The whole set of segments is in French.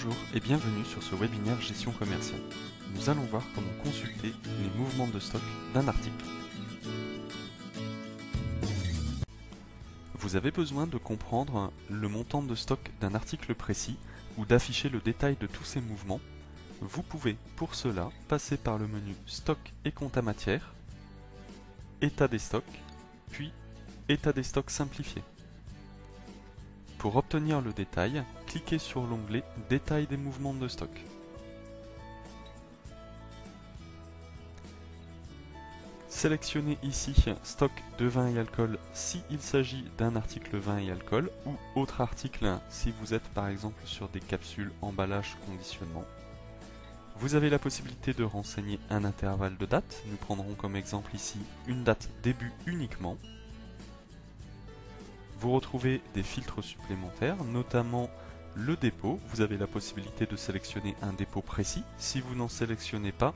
Bonjour et bienvenue sur ce webinaire gestion commerciale. Nous allons voir comment consulter les mouvements de stock d'un article. Vous avez besoin de comprendre le montant de stock d'un article précis ou d'afficher le détail de tous ces mouvements. Vous pouvez pour cela passer par le menu Stock et compte à matière, État des stocks, puis État des stocks simplifié. Pour obtenir le détail, cliquez sur l'onglet Détail des mouvements de stock. Sélectionnez ici Stock de vin et alcool s'il s'agit d'un article vin et alcool ou autre article si vous êtes par exemple sur des capsules, emballage, conditionnement. Vous avez la possibilité de renseigner un intervalle de date. Nous prendrons comme exemple ici une date début uniquement. Vous retrouvez des filtres supplémentaires, notamment le dépôt. Vous avez la possibilité de sélectionner un dépôt précis. Si vous n'en sélectionnez pas,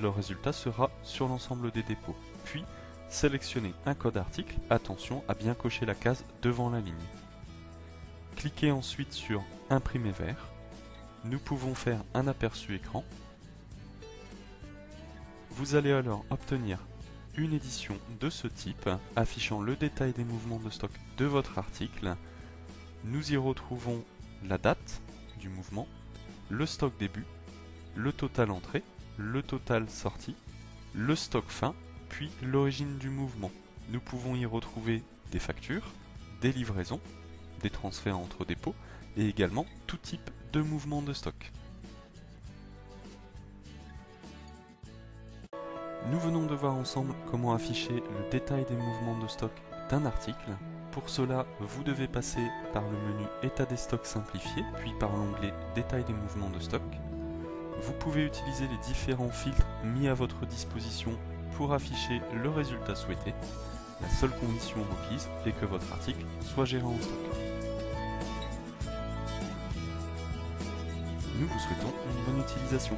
le résultat sera sur l'ensemble des dépôts. Puis, sélectionnez un code article. Attention à bien cocher la case devant la ligne. Cliquez ensuite sur Imprimer vert. Nous pouvons faire un aperçu écran. Vous allez alors obtenir une édition de ce type, affichant le détail des mouvements de stock de votre article. Nous y retrouvons la date du mouvement, le stock début, le total entrée, le total sortie, le stock fin, puis l'origine du mouvement. Nous pouvons y retrouver des factures, des livraisons, des transferts entre dépôts et également tout type de mouvement de stock. Nous venons de voir ensemble comment afficher le détail des mouvements de stock d'un article. Pour cela, vous devez passer par le menu État des stocks simplifié, puis par l'onglet Détail des mouvements de stock. Vous pouvez utiliser les différents filtres mis à votre disposition pour afficher le résultat souhaité. La seule condition requise est que votre article soit géré en stock. Nous vous souhaitons une bonne utilisation.